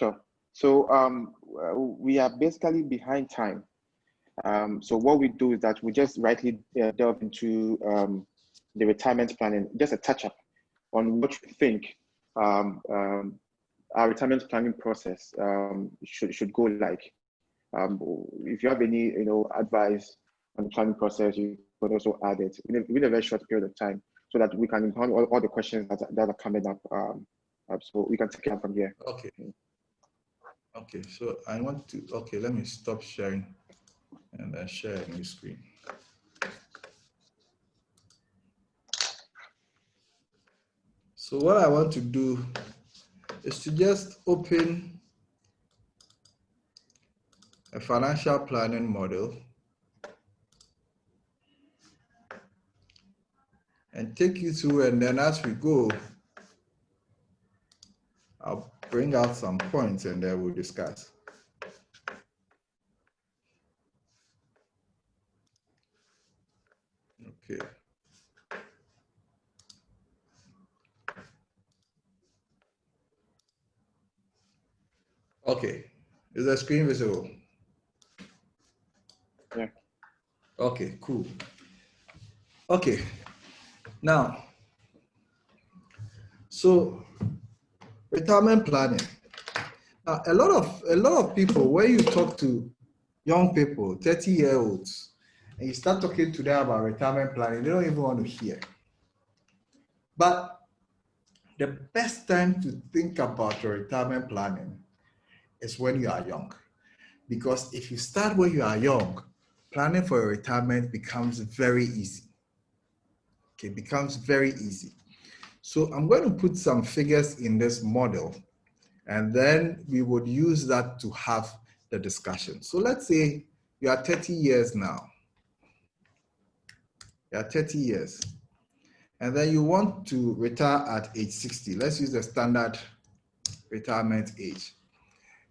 Sure. So we are basically behind time. So what we do is that we just rightly delve into the retirement planning, just a touch up on what you think our retirement planning process should go like. If you have any advice on the planning process, you could also add it within a very short period of time, so that we can handle all the questions that are coming up. So we can take it from here. Okay. Okay. So I want to. Okay. Let me stop sharing and then share a new screen. So what I want to do is to just open a financial planning model and take you through, and then as we go, I'll bring out some points and then we'll discuss. Okay. Okay. Is the screen visible? Yeah. Okay, cool. Okay. Now, so retirement planning. Now, a lot of people, when you talk to young people, 30-year-olds, and you start talking to them about retirement planning, they don't even want to hear. But the best time to think about your retirement planning is when you are young. Because if you start when you are young, planning for your retirement becomes very easy. Okay, it becomes very easy. So I'm going to put some figures in this model, and then we would use that to have the discussion. So let's say you are 30 years now. You are 30 years. And then you want to retire at age 60. Let's use the standard retirement age.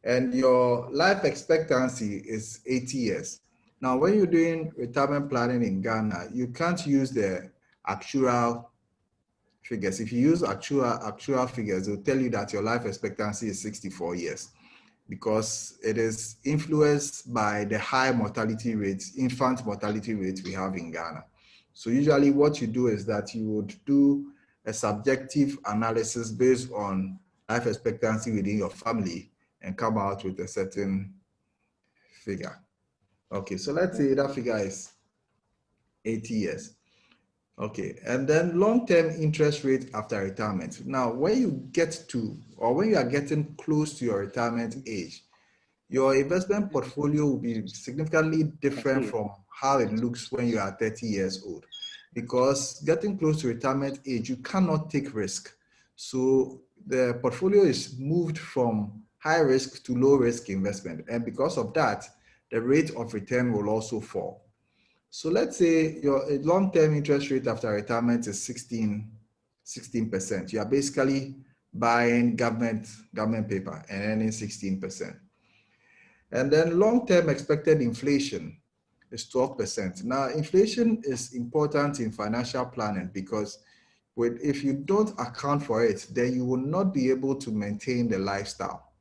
And your life expectancy is 80 years. Now, when you're doing retirement planning in Ghana, you can't use the actual figures. If you use actual figures, they'll tell you that your life expectancy is 64 years because it is influenced by the high mortality rates, infant mortality rates we have in Ghana. So usually what you do is that you would do a subjective analysis based on life expectancy within your family and come out with a certain figure. Okay, so let's say that figure is 80 years. Okay, and then long-term interest rate after retirement. Now, when you get to, or when you are getting close to your retirement age, your investment portfolio will be significantly different from how it looks when you are 30 years old. Because getting close to retirement age, you cannot take risk. So the portfolio is moved from high risk to low risk investment. And because of that, the rate of return will also fall. So let's say your long-term interest rate after retirement is 16%. You are basically buying government paper and earning 16%. And then long-term expected inflation is 12%. Now, inflation is important in financial planning because if you don't account for it, then you will not be able to maintain the lifestyle.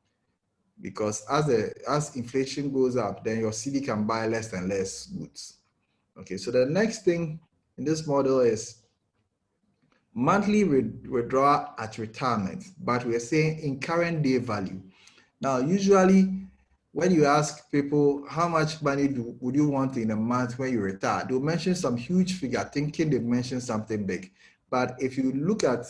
Because as inflation goes up, then your CD can buy less and less goods. Okay, so the next thing in this model is monthly withdrawal at retirement, but we're saying in current day value. Now, usually when you ask people how much money would you want in a month when you retire, they'll mention some huge figure thinking they've mentioned something big. But if you look at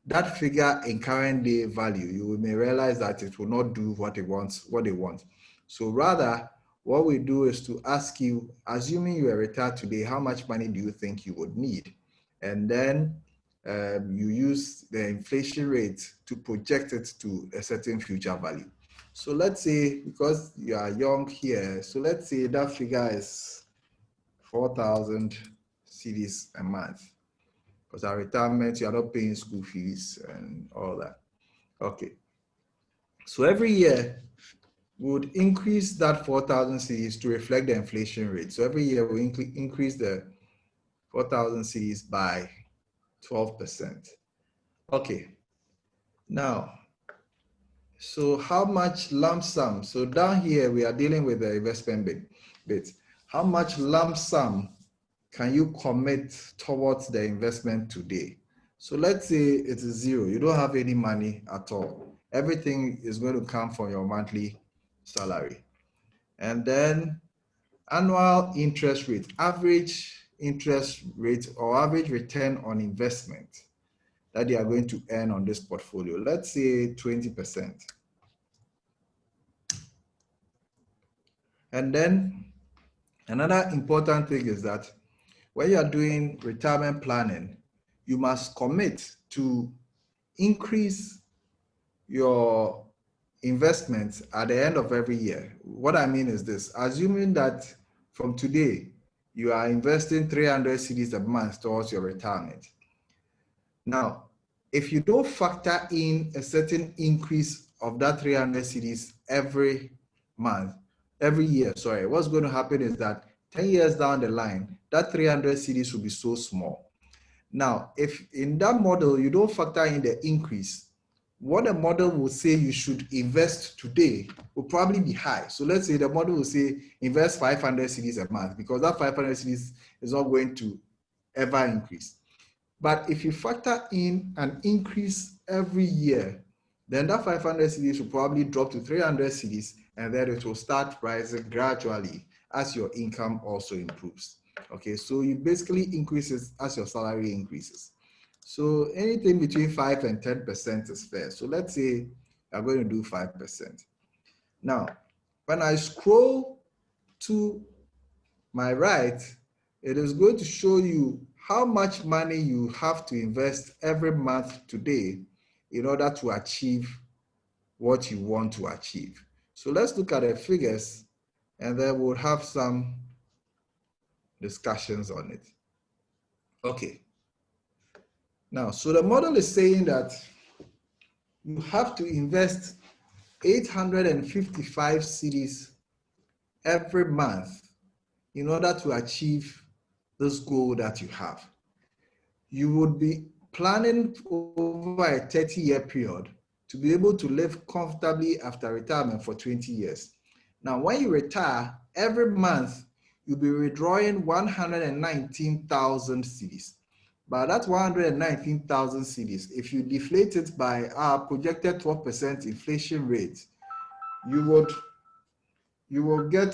that figure in current day value, you may realize that it will not do what they want. So rather, what we do is to ask you, assuming you are retired today, how much money do you think you would need? And then you use the inflation rate to project it to a certain future value. So let's say, because you are young here, so let's say that figure is 4,000 cedis a month. Because our retirement, you are not paying school fees and all that. Okay. So every year, we would increase that 4,000 cedis to reflect the inflation rate. So every year, we increase the 4,000 cedis by 12%. Okay. Now, So how much lump sum? So down here, we are dealing with the investment bit. How much lump sum can you commit towards the investment today? So let's say it is zero. You don't have any money at all. Everything is going to come from your monthly salary. And then annual interest rate, average interest rate or average return on investment that they are going to earn on this portfolio. Let's say 20%. And then another important thing is that when you are doing retirement planning, you must commit to increase your investments at the end of every year. What I mean is this: assuming that from today you are investing 300 cedis a month towards your retirement. Now, if you don't factor in a certain increase of that 300 cedis every month, every year, sorry, what's going to happen is that 10 years down the line, that 300 cedis will be so small. Now, if in that model you don't factor in the increase, what the model will say you should invest today will probably be high. So let's say the model will say invest 500 cedis a month, because that 500 cedis is not going to ever increase. But if you factor in an increase every year, then that 500 cedis will probably drop to 300 cedis, and then it will start rising gradually as your income also improves. Okay, so you basically increases as your salary increases. So anything between 5 and 10% is fair. So let's say I'm going to do 5%. Now, when I scroll to my right, it is going to show you how much money you have to invest every month today in order to achieve what you want to achieve. So let's look at the figures, and then we'll have some discussions on it. Okay. Now, so the model is saying that you have to invest 855 cedis every month in order to achieve this goal that you have. You would be planning over a 30-year period to be able to live comfortably after retirement for 20 years. Now, when you retire, every month, you'll be withdrawing 119,000 cedis. But that 119,000 cedis, if you deflate it by our projected 12% inflation rate, you will get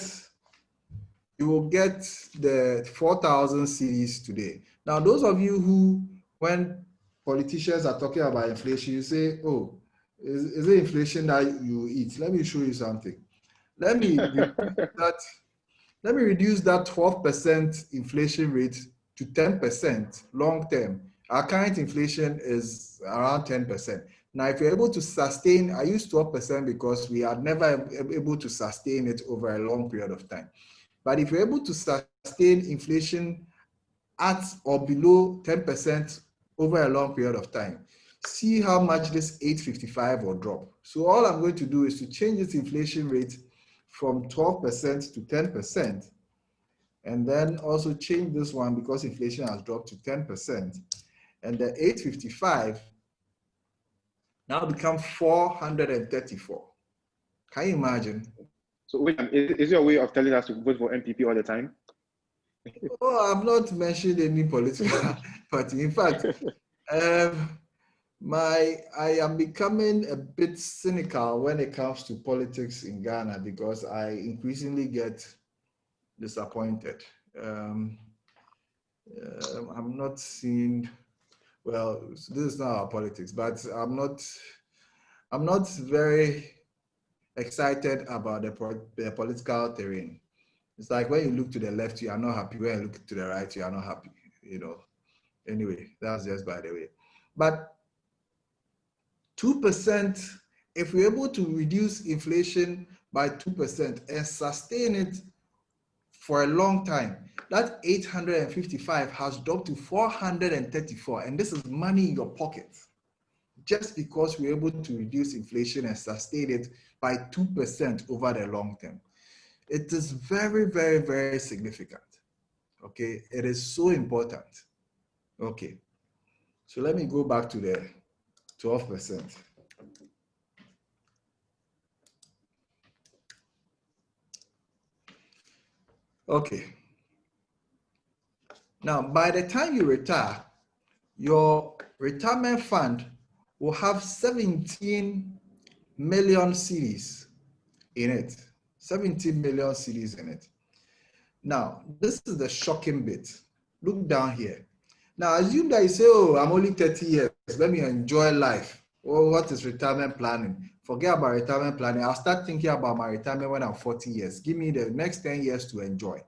the 4,000 cedis today. Now, those of you who, when politicians are talking about inflation, you say, oh, is it inflation that you eat? Let me show you something. Let me reduce that 12% inflation rate to 10% long term. Our current inflation is around 10%. Now, if you're able to sustain, I use 12% because we are never able to sustain it over a long period of time. But if you're able to sustain inflation at or below 10% over a long period of time, see how much this 855 will drop. So all I'm going to do is to change this inflation rate from 12% to 10%, and then also change this one because inflation has dropped to 10%. And the 855 now become 434. Can you imagine? So William, is your way of telling us to vote for MPP all the time? Oh, I've not mentioned any political party. In fact, I am becoming a bit cynical when it comes to politics in Ghana because I increasingly get disappointed. I'm not seeing, well, this is not our politics, but I'm not very excited about the political terrain. It's like when you look to the left, you are not happy. When you look to the right, you are not happy. You know. Anyway, that's just by the way. But 2%, if we're able to reduce inflation by 2% and sustain it for a long time, that 855 has dropped to 434, and this is money in your pocket. Just because we're able to reduce inflation and sustain it by 2% over the long term. It is very, very, very significant. Okay, it is so important. Okay, so let me go back to the 12%. Okay. Now, by the time you retire, your retirement fund will have 17 million cedis in it. 17 million cedis in it. Now, this is the shocking bit. Look down here. Now, assume that you say, oh, I'm only 30 years. Let me enjoy life. Oh, what is retirement planning? Forget about retirement planning. I'll start thinking about my retirement when I'm 40 years. Give me the next 10 years to enjoy.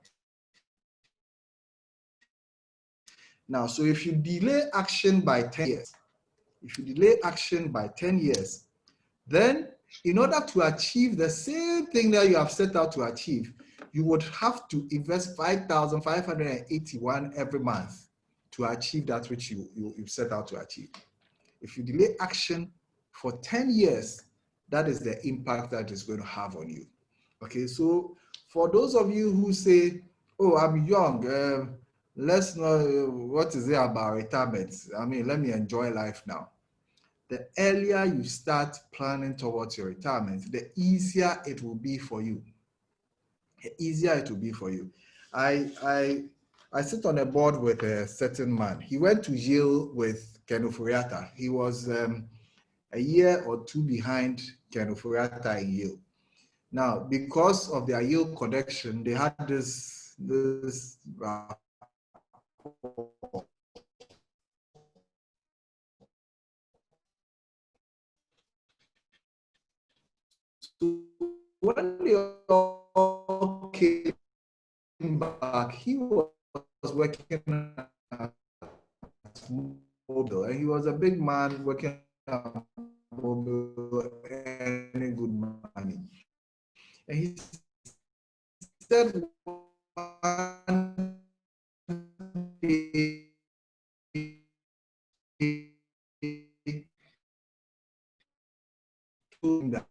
Now, so if you delay action by 10 years, then in order to achieve the same thing that you have set out to achieve, you would have to invest 5,581 every month to achieve that which you've set out to achieve. If you delay action for 10 years, that is the impact that is going to have on you. Okay, so for those of you who say, oh, I'm young, let's know what is it about retirement? I mean, let me enjoy life now. The earlier you start planning towards your retirement, the easier it will be for you. The easier it will be for you. I sit on a board with a certain man. He went to Yale with Ken Oforiatta. He was a year or two behind Ken Oforiatta in Yale. Now, because of their Yale connection, they had this so when they all came back, he was working at Mobile, and he was a big man working at Mobile, earning good money. And he said one day that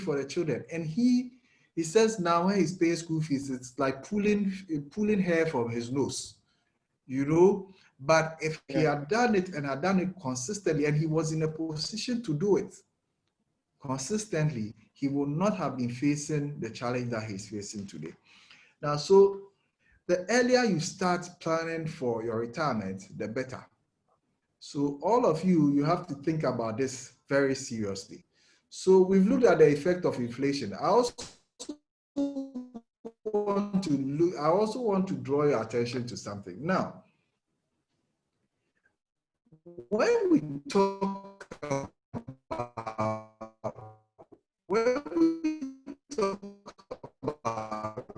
for the children, and he says now when he's paying school fees, it's like pulling hair from his nose, you know. But if he had done it and had done it consistently, and he was in a position to do it consistently, he would not have been facing the challenge that he's facing today. Now, so the earlier you start planning for your retirement, the better. So all of you have to think about this very seriously. So we've looked at the effect of inflation. I also want to draw your attention to something. Now, when we talk about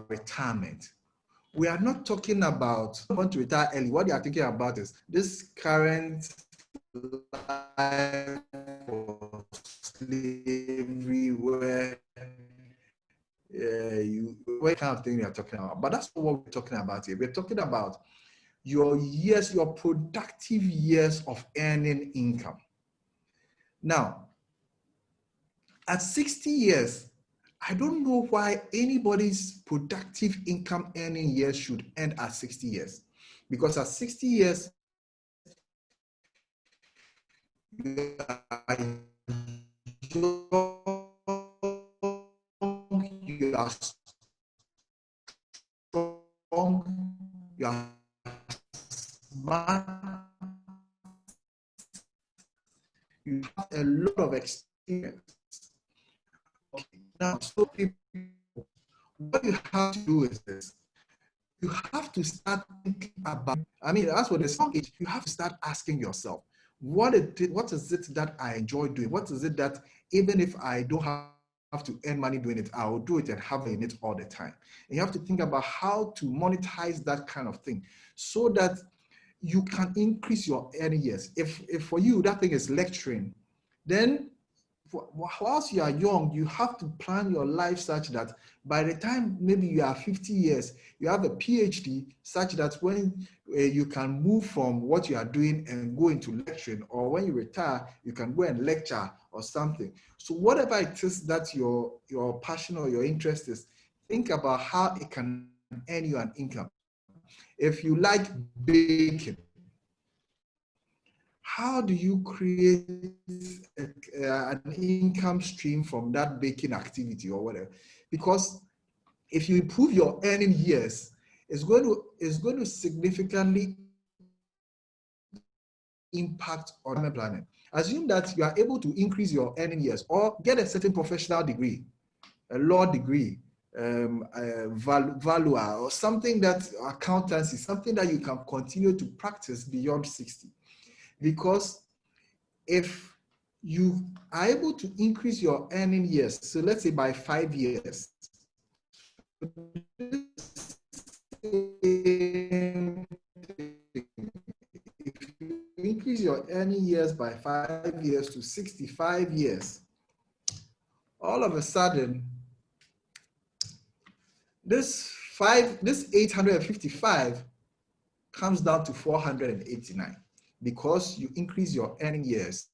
retirement, we are not talking about want to retire early. What they are thinking about is this current life of slavery where what kind of thing we are talking about. But that's not what we're talking about here. We're talking about your years, your productive years of earning income. Now, at 60 years, I don't know why anybody's productive income earning years should end at 60 years. Because at 60 years, you are strong, you are smart, you have a lot of experience. Okay. Now, so people, what you have to do is this. You have to start thinking about, I mean, as for the song age, you have to start asking yourself, what is it that I enjoy doing? What is it that even if I don't have to earn money doing it, I will do it and have in it all the time? And you have to think about how to monetize that kind of thing so that you can increase your earning years. If for you, that thing is lecturing, then whilst you are young, you have to plan your life such that by the time maybe you are 50 years, you have a PhD such that when you can move from what you are doing and go into lecturing, or when you retire, you can go and lecture or something. So whatever it is that your passion or your interest is, think about how it can earn you an income. If you like baking, how do you create an income stream from that baking activity or whatever? Because if you improve your earning years, it's going to significantly impact on retirement planning. Assume that you are able to increase your earning years or get a certain professional degree, a law degree, valuer, or something that accountancy, something that you can continue to practice beyond 60. Because if you are able to increase your earning years, so let's say by 5 years, if you increase your earning years by 5 years to 65 years, all of a sudden, this 855 comes down to 489 because you increase your earning years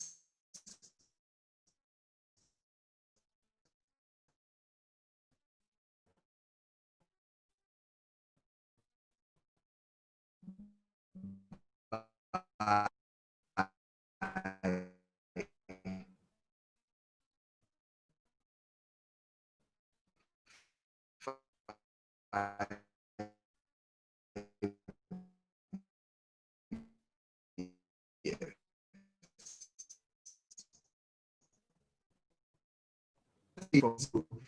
by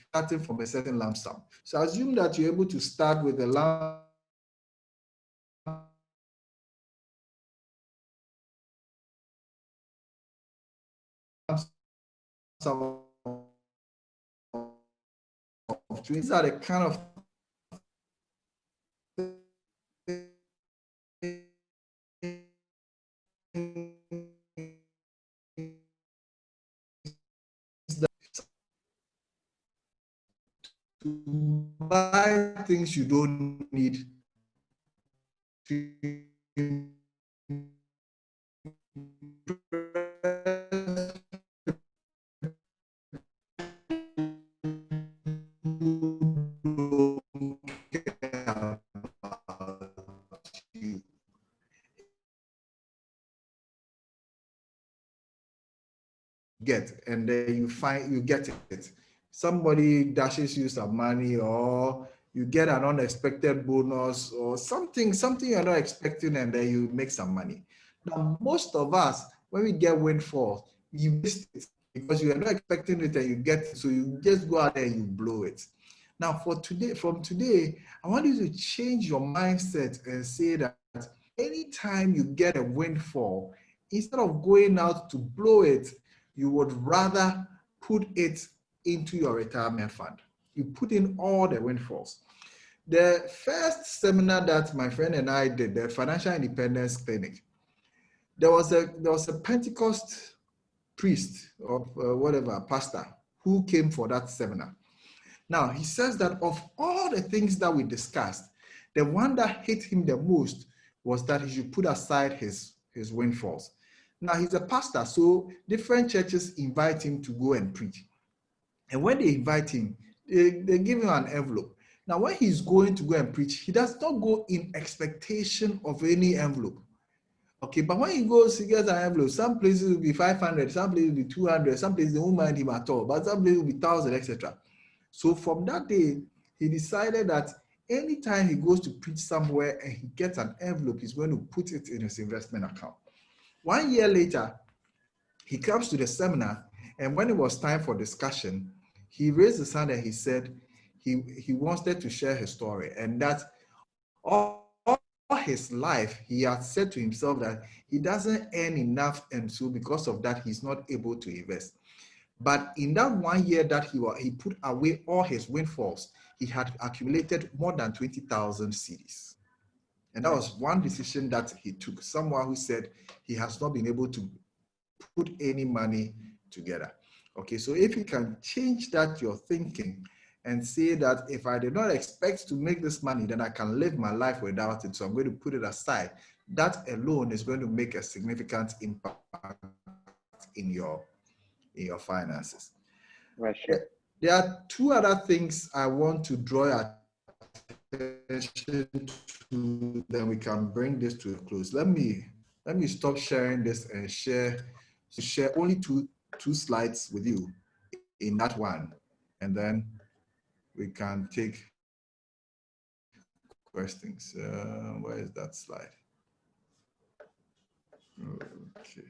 starting from a certain lump sum. So assume that you're able to start with a lump sum of these are the kind of to buy things you don't need, to get, and then you get it. Somebody dashes you some money, or you get an unexpected bonus, or something you're not expecting, and then you make some money. Now, most of us, when we get windfall, you missed it because you are not expecting it and you get it, so you just go out there and you blow it. Now, from today, I want you to change your mindset and say that anytime you get a windfall, instead of going out to blow it, you would rather put it into your retirement fund. You put in all the windfalls. The first seminar that my friend and I did, the Financial Independence Clinic, there was a Pentecost priest or whatever, pastor, who came for that seminar. Now, he says that of all the things that we discussed, the one that hit him the most was that he should put aside his windfalls. Now, he's a pastor, so different churches invite him to go and preach. And when they invite him, they give him an envelope. Now, when he's going to go and preach, he does not go in expectation of any envelope. Okay, but when he goes, he gets an envelope. Some places will be 500, some places will be 200, some places they won't mind him at all, but some places will be 1,000, etc. So from that day, he decided that anytime he goes to preach somewhere and he gets an envelope, he's going to put it in his investment account. 1 year later, he comes to the seminar, and when it was time for discussion, he raised his hand and he said he wanted to share his story, and that all his life he had said to himself that he doesn't earn enough, and so because of that, he's not able to invest. But in that 1 year that he put away all his windfalls, he had accumulated more than 20,000 cedis. And that was one decision that he took. Someone who said he has not been able to put any money together. Okay, so if you can change that, your thinking, and say that if I did not expect to make this money, then I can live my life without it, so I'm going to put it aside. That alone is going to make a significant impact in your finances. Right, sure. There are two other things I want to draw your attention to, then we can bring this to a close. Let me stop sharing this and share only two slides with you in that one, and then we can take questions. Where is that slide? Okay.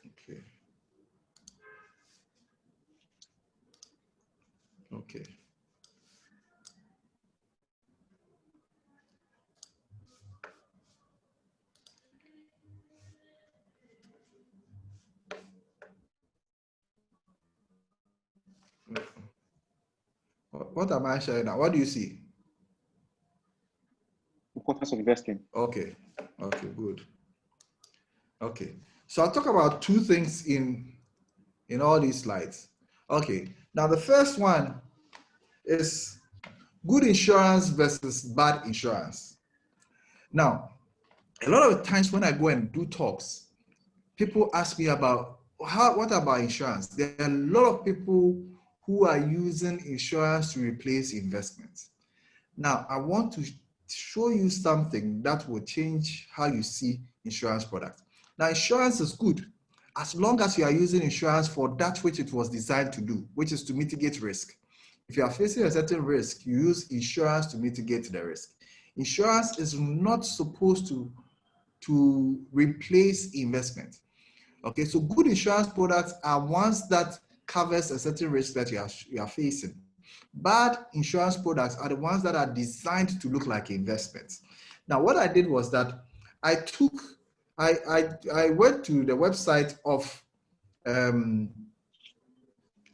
Okay. Okay. What am I showing now? What do you see? Importance of investing. Okay. Okay, good. Okay. So I'll talk about two things in all these slides. Okay. Now the first one is good insurance versus bad insurance. Now, a lot of times when I go and do talks, people ask me about what about insurance? There are a lot of people who are using insurance to replace investments. Now, I want to show you something that will change how you see insurance products. Now, insurance is good as long as you are using insurance for that which it was designed to do, which is to mitigate risk. If you are facing a certain risk, you use insurance to mitigate the risk. Insurance is not supposed to replace investment. Okay, so good insurance products are ones that covers a certain risk that you are facing. Bad insurance products are the ones that are designed to look like investments. Now, what I did was that I went to the website of an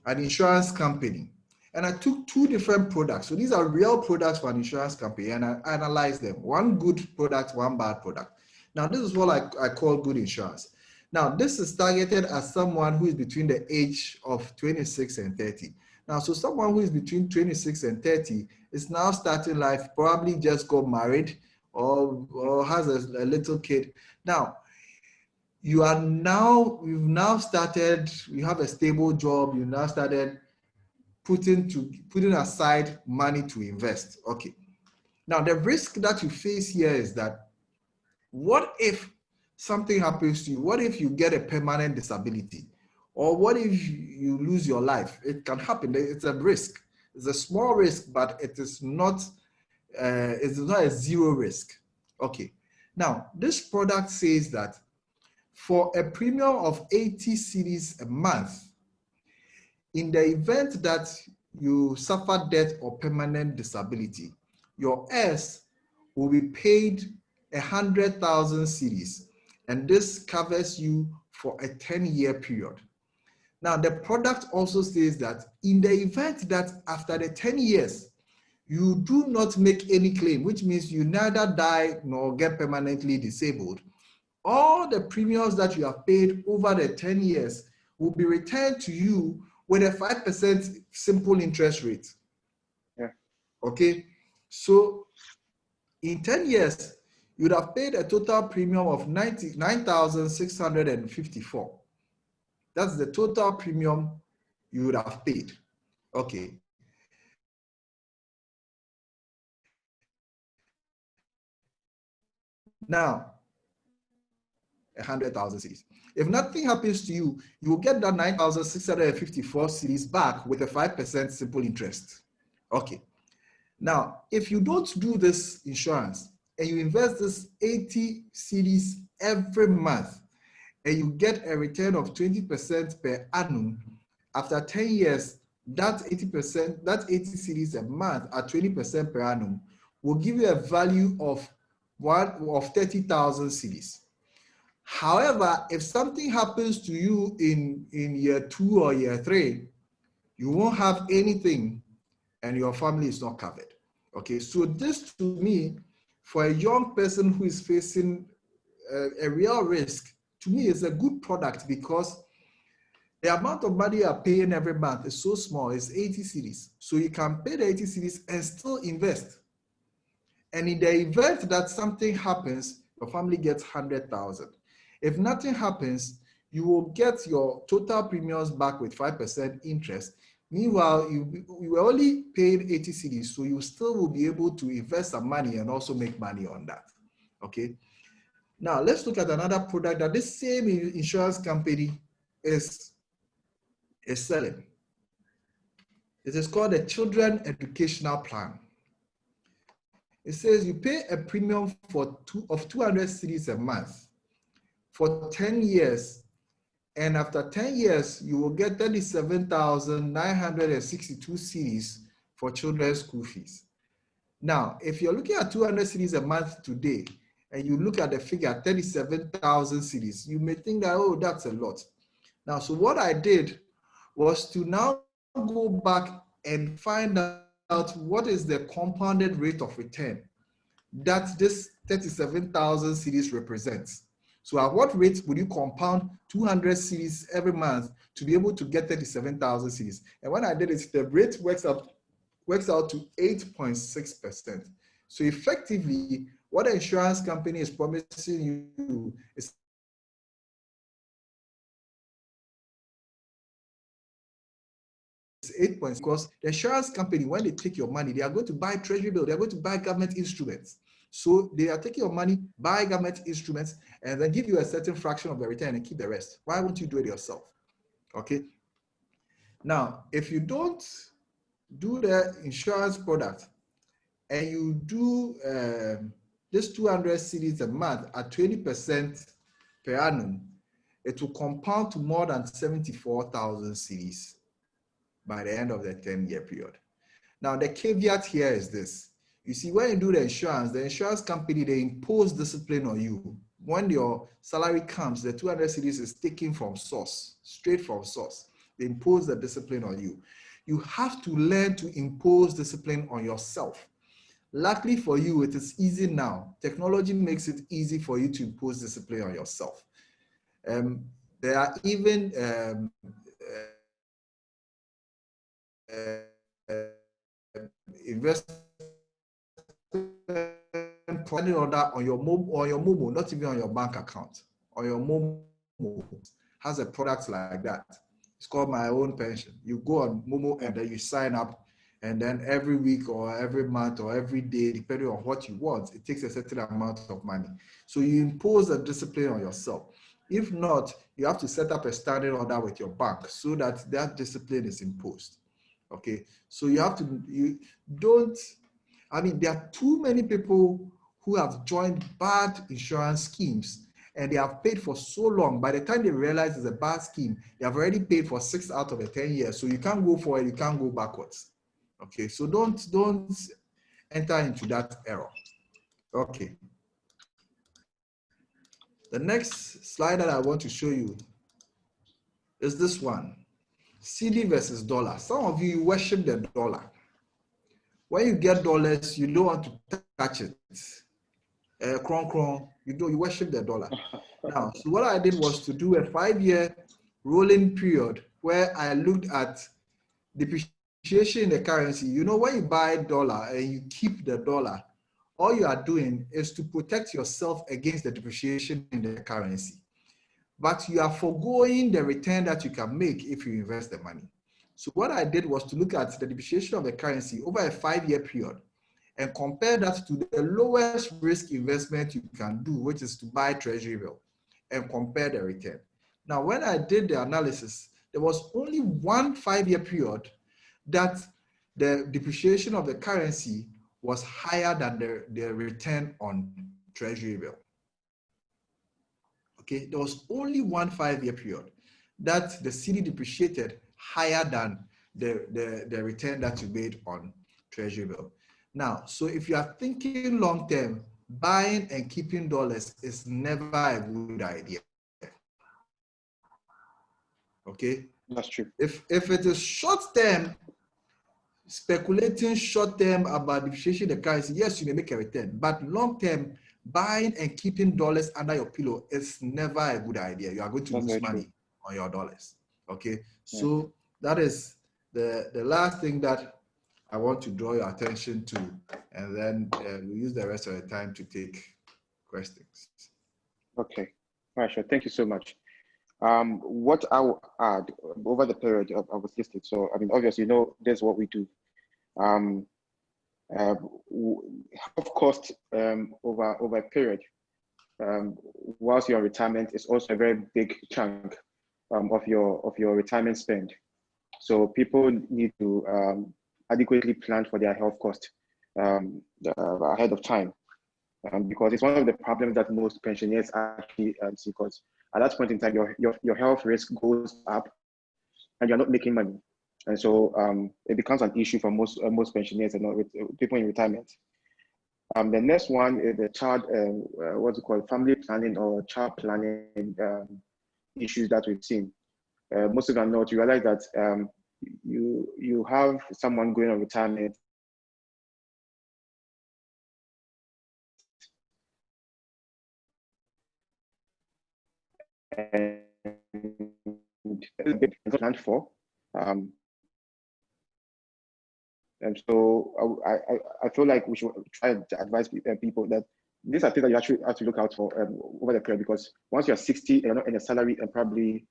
insurance company, and I took two different products. So these are real products for an insurance company, and I analyzed them. One good product, one bad product. Now, this is what I call good insurance. Now, this is targeted as someone who is between the age of 26 and 30. Now, so someone who is between 26 and 30 is now starting life, probably just got married or has a little kid. Now, you have now started, you have a stable job, you now started putting aside money to invest. Okay. Now, the risk that you face here is that what if something happens to you? What if you get a permanent disability? Or what if you lose your life? It can happen. It's a risk. It's a small risk, but it is not a zero risk. Okay. Now, this product says that for a premium of 80 cedis a month, in the event that you suffer death or permanent disability, your heirs will be paid 100,000 cedis, and this covers you for a 10-year period. Now, the product also says that in the event that after the 10 years, you do not make any claim, which means you neither die nor get permanently disabled, all the premiums that you have paid over the 10 years will be returned to you with a 5% simple interest rate. Yeah. Okay. So in 10 years, you'd have paid a total premium of 99,654. That's the total premium you would have paid. Okay. Now, 100,000 cedis. If nothing happens to you, you will get that 9,654 cedis back with a 5% simple interest. Okay. Now, if you don't do this insurance and you invest this 80 cedis every month and you get a return of 20% per annum, after 10 years, that 80%, that 80 cedis a month at 20% per annum will give you a value of 30,000 cedis. However, if something happens to you in year 2 or year 3, you won't have anything and your family is not covered. Okay, so this to me, for a young person who is facing a real risk, to me is a good product because the amount of money you are paying every month is so small, it's 80 cedis. So you can pay the 80 cedis and still invest. And in the event that something happens, your family gets 100,000. If nothing happens, you will get your total premiums back with 5% interest. Meanwhile, you were only paid 80 cedis, so you still will be able to invest some money and also make money on that. Okay. Now let's look at another product that this same insurance company is selling. It is called the Children Educational Plan. It says you pay a premium of 200 cedis a month for 10 years, and after 10 years, you will get 37,962 cedis for children's school fees. Now, if you're looking at 200 cedis a month today, and you look at the figure 37,000 cedis, you may think that, oh, that's a lot. Now, so what I did was to now go back and find out what is the compounded rate of return that this 37,000 cedis represents. So at what rate would you compound 200 cedis every month to be able to get 37,000 cedis? And when I did it, the rate works out to 8.6%. So effectively, what the insurance company is promising you is 8 points, because the insurance company, when they take your money, they are going to buy treasury bill, they are going to buy government instruments. So they are taking your money, buy government instruments, and then give you a certain fraction of the return and keep the rest. Why won't you do it yourself? Okay. Now, if you don't do the insurance product and you do this 200 cedis a month at 20% per annum, it will compound to more than 74,000 cedis by the end of the 10-year period. Now, the caveat here is this. You see, when you do the insurance company, they impose discipline on you. When your salary comes, the 200 cedis is taken from source, straight from source. They impose the discipline on you. You have to learn to impose discipline on yourself. Luckily for you, it is easy now. Technology makes it easy for you to impose discipline on yourself. There are even investment planning order on your Momo, not even on your bank account. On your Momo has a product like that. It's called My Own Pension. You go on Momo and then you sign up, and then every week or every month or every day, depending on what you want, it takes a certain amount of money. So you impose a discipline on yourself. If not, you have to set up a standing order with your bank so that that discipline is imposed. Okay, so there are too many people who have joined bad insurance schemes and they have paid for so long. By the time they realize it's a bad scheme, they have already paid for 6 out of the 10 years. So you can't go forward, you can't go backwards. Okay, so don't enter into that error. Okay. The next slide that I want to show you is this one. CD versus dollar. Some of you worship the dollar. When you get dollars, you don't want to touch it. You worship the dollar. Now, so what I did was to do a 5-year rolling period where I looked at depreciation in the currency. You know, when you buy dollar and you keep the dollar, all you are doing is to protect yourself against the depreciation in the currency. But you are foregoing the return that you can make if you invest the money. So what I did was to look at the depreciation of the currency over a 5-year period and compare that to the lowest risk investment you can do, which is to buy treasury bill, and compare the return. Now, when I did the analysis, there was only one 5-year period that the depreciation of the currency was higher than the return on treasury bill. Okay, there was only one 5-year period that the cedi depreciated higher than the return that you made on treasury bill. Now, so if you are thinking long term, buying and keeping dollars is never a good idea. Okay, that's true. If it is short term, speculating short term about depreciation of the currency, yes, you may make a return, but long term, buying and keeping dollars under your pillow is never a good idea. You are going to lose money on your dollars. Okay, so that is the last thing that I want to draw your attention to, and then we'll use the rest of the time to take questions. Okay, all right, sure. Thank you so much. What I will add over the period I was listed. So, I mean, obviously, you know, this is what we do. Health cost over a period, whilst you're on retirement, is also a very big chunk of your retirement spend. So people need to adequately plan for their health cost ahead of time, because it's one of the problems that most pensioners actually see. Because at that point in time, your health risk goes up, and you're not making money, and so it becomes an issue for most pensioners and people in retirement. The next one is the child, what's it called, family planning or child planning issues that we've seen. Most of them know, you realize that you have someone going on retirement, and planned for. And so I feel like we should try to advise people that these are things that you actually have to look out for over the period, because once you're 60, you're not in a salary, and probably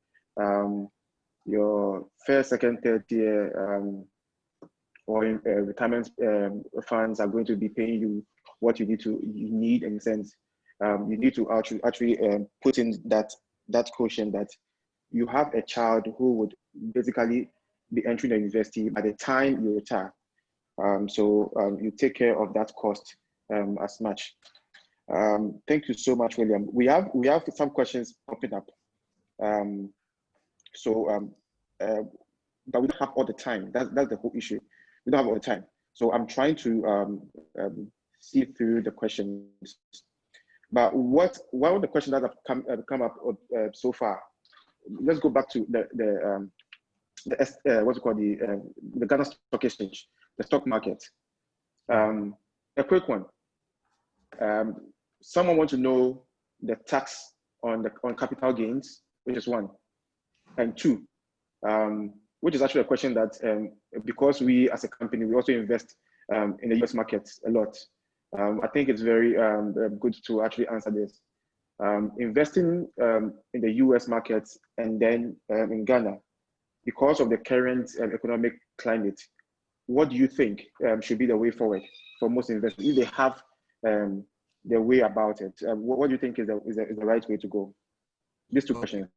your first, second, third year or in, retirement funds are going to be paying you what you need in a sense. You need to actually put in that caution that you have a child who would basically be entering the university by the time you retire. So you take care of that cost as much. Thank you so much, William. We have some questions popping up. But we don't have all the time. That's the whole issue. We don't have all the time. So I'm trying to see through the questions. But one of the questions that have come up so far, let's go back to the what's it called, the Ghana Stock Exchange, the stock market. A quick one. Someone wants to know the tax on capital gains, which is one, and two, which is actually a question that because we as a company we also invest in the US market a lot. I think it's very good to actually answer this. Investing in the US markets and then in Ghana, because of the current economic climate, what do you think should be the way forward for most investors if they have their way about it? What do you think is the right way to go? These two questions.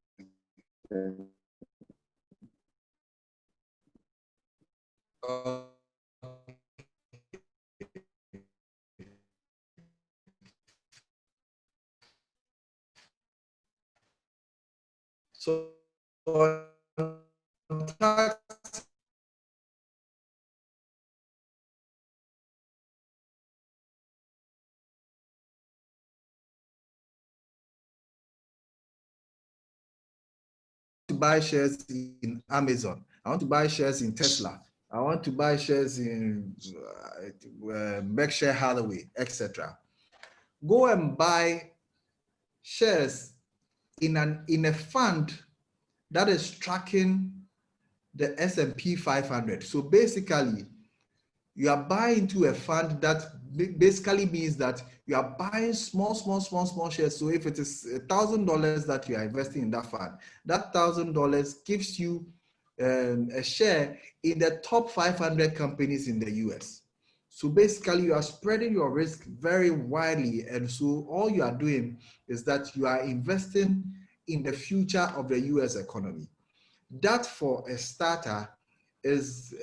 So tax to buy shares in Amazon. I want to buy shares in Tesla. I want to buy shares in Berkshire Hathaway, etc. Go and buy shares in a fund that is tracking the S&P 500. So basically, you are buying into a fund that basically means that you are buying small shares. So if it is $1,000 that you are investing in that fund, that $1,000 gives you a share in the top 500 companies in the US. So basically you are spreading your risk very widely. And so all you are doing is that you are investing in the future of the US economy. That for a starter is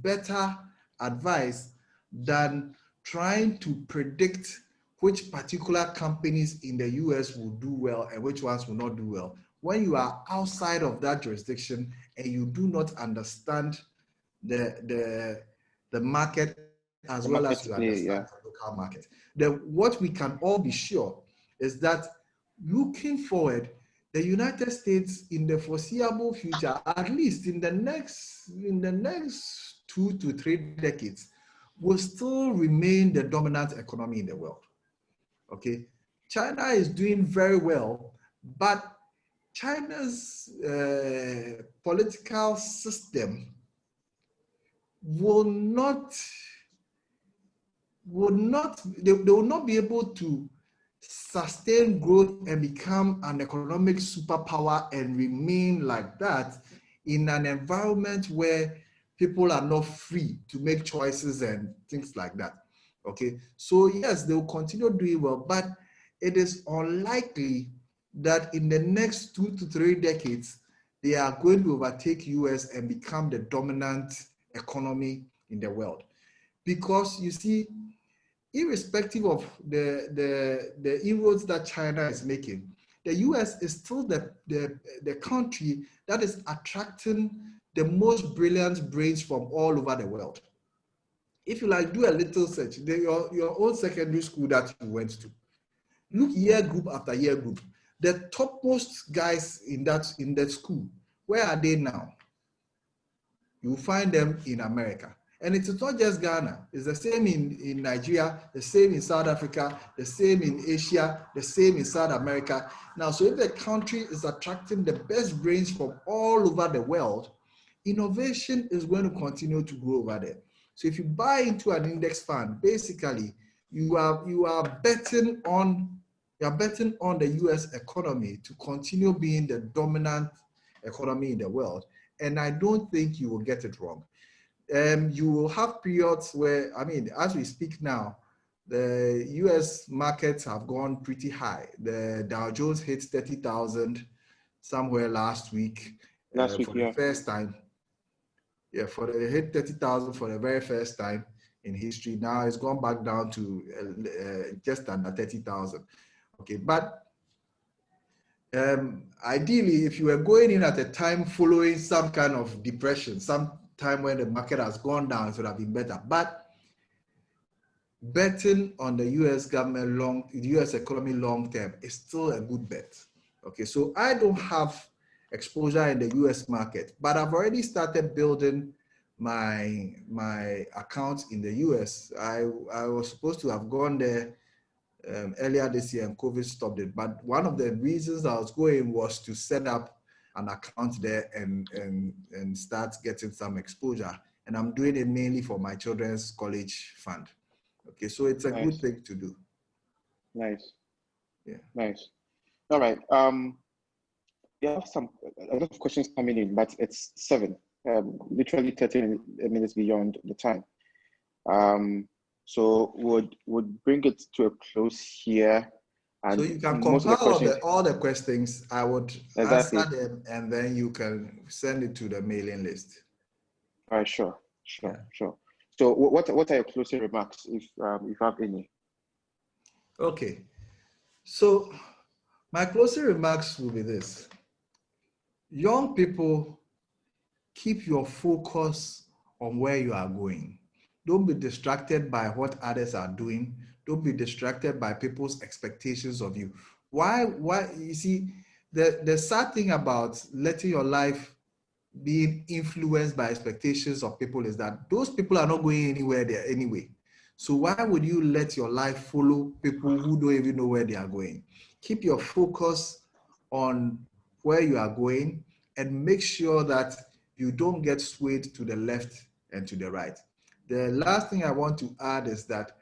better advice than trying to predict which particular companies in the US will do well and which ones will not do well. When you are outside of that jurisdiction and you do not understand the market as well as you understand the local market, then what we can all be sure is that looking forward, the United States in the foreseeable future, at least in the next 2 to 3 decades, will still remain the dominant economy in the world. Okay, China is doing very well, but China's political system they will not be able to sustain growth and become an economic superpower and remain like that in an environment where people are not free to make choices and things like that. Okay, so yes, they will continue doing well, but it is unlikely that in the next 2 to 3 decades they are going to overtake US and become the dominant economy in the world. Because you see, irrespective of the inroads that China is making, the US is still the country that is attracting the most brilliant brains from all over the world. If you like, do a little search, your own secondary school that you went to, look year group after year group. The topmost guys in that school, where are they now? You find them in America. And it's not just Ghana. It's the same in Nigeria, the same in South Africa, the same in Asia, the same in South America. Now, so if the country is attracting the best brains from all over the world, innovation is going to continue to grow over there. So if you buy into an index fund, basically you are betting on the US economy to continue being the dominant economy in the world. And I don't think you will get it wrong. You will have periods where, I mean, as we speak now, the US markets have gone pretty high. The Dow Jones hit 30,000 somewhere last week. For the first time. Yeah, it hit 30,000 for the very first time in history. Now it's gone back down to just under 30,000. Okay, but ideally, if you were going in at a time following some kind of depression, some time when the market has gone down, it would have been better. But betting on the US government the US economy long term is still a good bet. Okay, so I don't have exposure in the US market, but I've already started building my account in the US. I was supposed to have gone there earlier this year and COVID stopped it. But one of the reasons I was going was to set up an account there and start getting some exposure. And I'm doing it mainly for my children's college fund. Okay, so it's a good thing to do. Nice. Yeah. Nice. All right. We have a lot of questions coming in, but it's 7, literally 30 minutes beyond the time. So would bring it to a close here. And so you can compile all the questions. I would answer them, and then you can send it to the mailing list. All right, sure. So what are your closing remarks, if you have any? Okay. So my closing remarks will be this. Young people, keep your focus on where you are going. Don't be distracted by what others are doing. Don't be distracted by people's expectations of you. Why, you see, the sad thing about letting your life being influenced by expectations of people is that those people are not going anywhere there anyway. So why would you let your life follow people who don't even know where they are going? Keep your focus on where you are going and make sure that you don't get swayed to the left and to the right. The last thing I want to add is that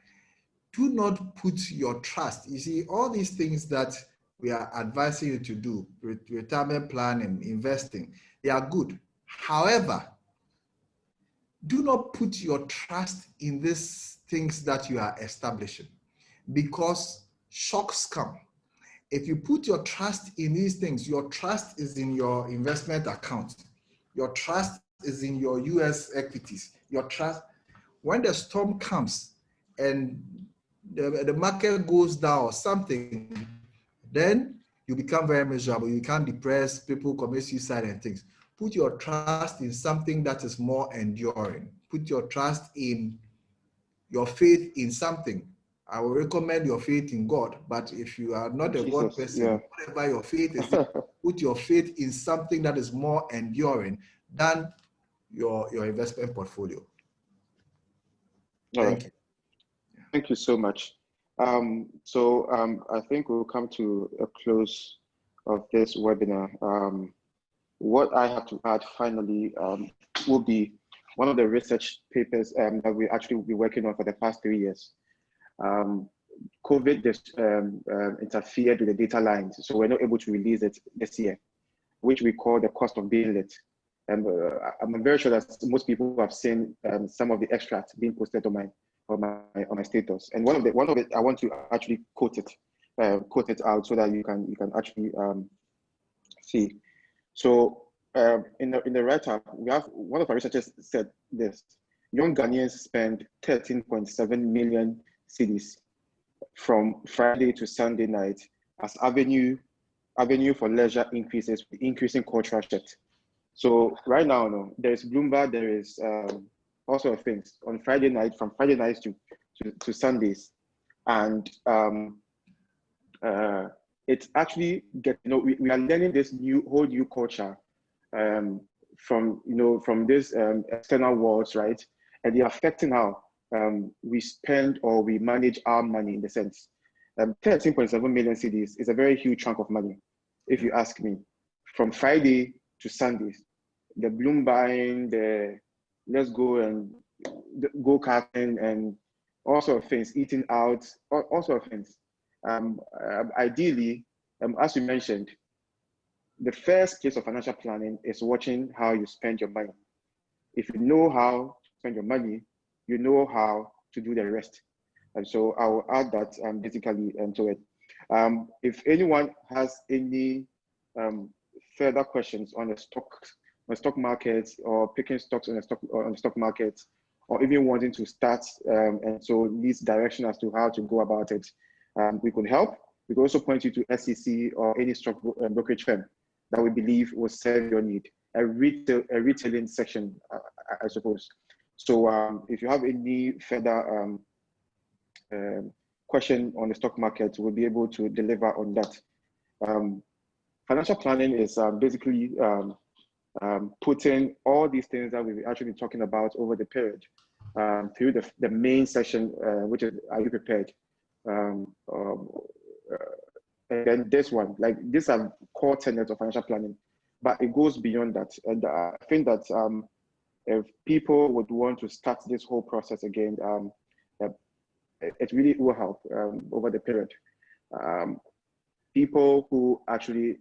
do not put your trust. You see, all these things that we are advising you to do, retirement planning, investing, they are good. However, do not put your trust in these things that you are establishing, because shocks come. If you put your trust in these things, your trust is in your investment account. Your trust is in your US equities. Your trust, when the storm comes and the market goes down or something, then you become very miserable. You become depressed, people commit suicide and things. Put your trust in something that is more enduring. Put your trust in your faith in something. I will recommend your faith in God, but if you are not a God person, whatever your faith is, put your faith in something that is more enduring than your investment portfolio. Thank you. Thank you so much. I think we'll come to a close of this webinar. What I have to add finally will be one of the research papers that we actually will be working on for the past 3 years. COVID just interfered with the data lines, so we're not able to release it this year, which we call the cost of being lit. And I'm very sure that most people have seen some of the extracts being posted on my status. And one of it, I want to actually quote it out so that you can actually see. So in the write-up, we have one of our researchers said this: young Ghanaians spend 13.7 million cedis from Friday to Sunday night as avenue for leisure increases with increasing cultural shift. So right now, no, there is Bloomberg, there is all sort of things on Friday night, from Friday nights to Sundays, and it's actually we are learning this whole new culture from this external worlds, right? And they're affecting how we spend or we manage our money in the sense. 13.7 million cedis is a very huge chunk of money, if you ask me, from Friday to Sundays. The bloom buying, the let's go and go karting and all sort of things, eating out, all sort of things. Ideally, as you mentioned, the first place of financial planning is watching how you spend your money. If you know how to spend your money, you know how to do the rest. And so I will add that basically to it. If anyone has any further questions on the stock market, or picking stocks on the stock market, or even wanting to start and so needs direction as to how to go about it, we could help. We could also point you to SEC or any stock brokerage firm that we believe will serve your need. A retailing section, I suppose. So if you have any further question on the stock market, we'll be able to deliver on that. Financial planning is basically putting all these things that we've actually been talking about over the period through the main session, which is, are you prepared? And then this one, like these are core tenets of financial planning, but it goes beyond that. And I think that if people would want to start this whole process again, it really will help over the period. People who actually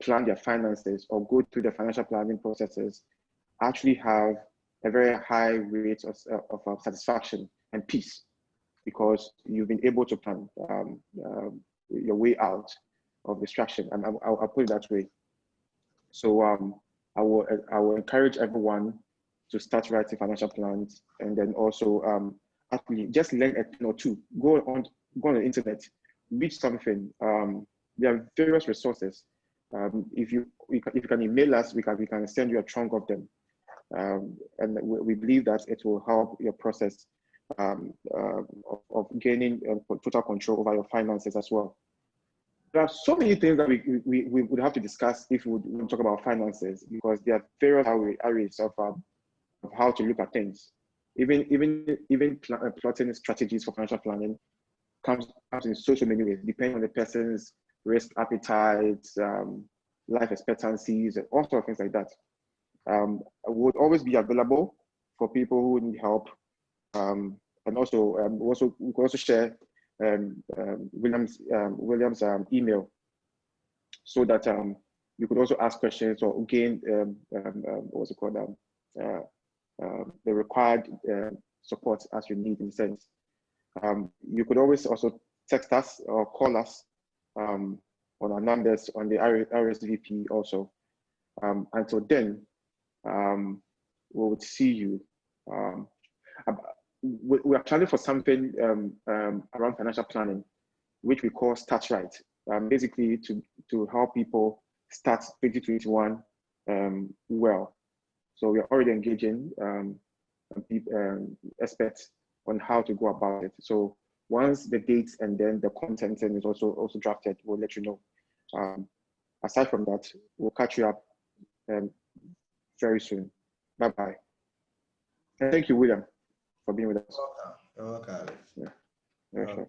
plan their finances or go through the financial planning processes actually have a very high rate of satisfaction and peace, because you've been able to plan your way out of distraction. And I'll put it that way. So I will encourage everyone to start writing financial plans, and then also actually just learn a thing or two. Go on the internet, read something. There are various resources. If you can email us, we can send you a chunk of them, and we believe that it will help your process of gaining total control over your finances as well. There are so many things that we would have to discuss if we would talk about finances, because there are various areas of how to look at things. Even plotting strategies for financial planning comes in so many ways, depending on the person's risk appetite, life expectancies, and all sorts of things like that. I would always be available for people who need help. And also, we could also share William's email, so that you could also ask questions or gain what's it called, the required support as you need, in a sense. You could always also text us or call us on our numbers on the RSVP also. Until then, we would see you. We are planning for something around financial planning, which we call Start Right, basically to help people start 2021 well. So we are already engaging experts on how to go about it. So once the dates and then the content is also drafted, we'll let you know. Aside from that, we'll catch you up very soon. Bye-bye. And thank you, William, for being with us. You're welcome. Yeah, sure.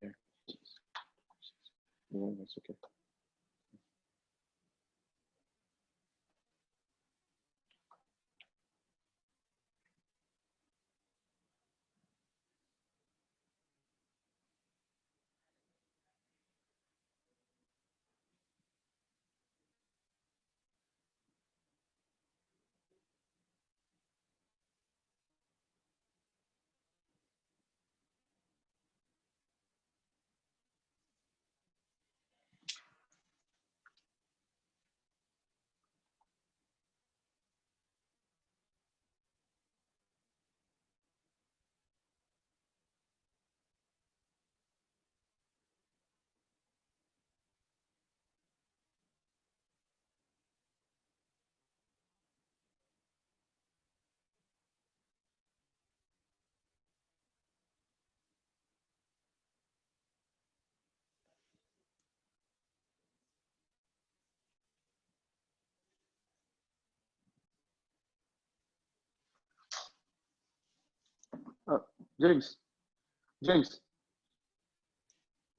Yeah. No, that's okay. Uh, James, James,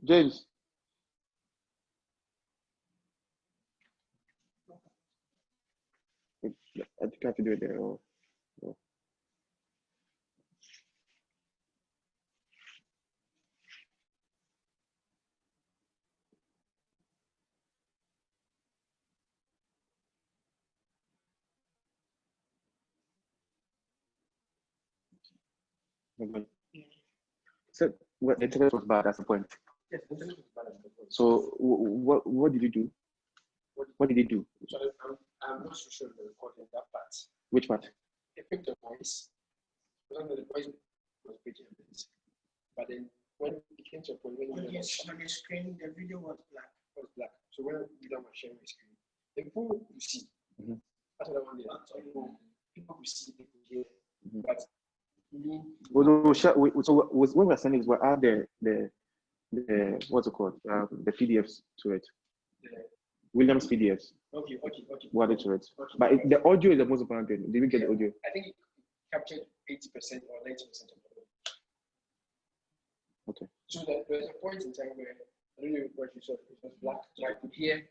James. I think I have to do it there. Or okay. So what the internet was bad. That's the point. Yes, the internet was bad at the point. So what did you do? What did he do? So I'm not so sure of the recording that part. Which part? It picked the voice. I don't know, the voice was pretty amazing. But then when it came to a point when On the screen, the video was black. it was black. So when I was sharing my screen, the people could see. Mhm. That's what I wanted. People could see, people could hear. Mhm. But me, So when we're sending this, we'll add the what's it called? The PDFs to it. the- Williams PDFs. okay. We'll add it to it. Okay. But the audio is the most important thing. Did we get the audio? I think it captured 80% or 90% of the audio. Okay. So there was a point in time where I don't know what you saw. It was black, so I could hear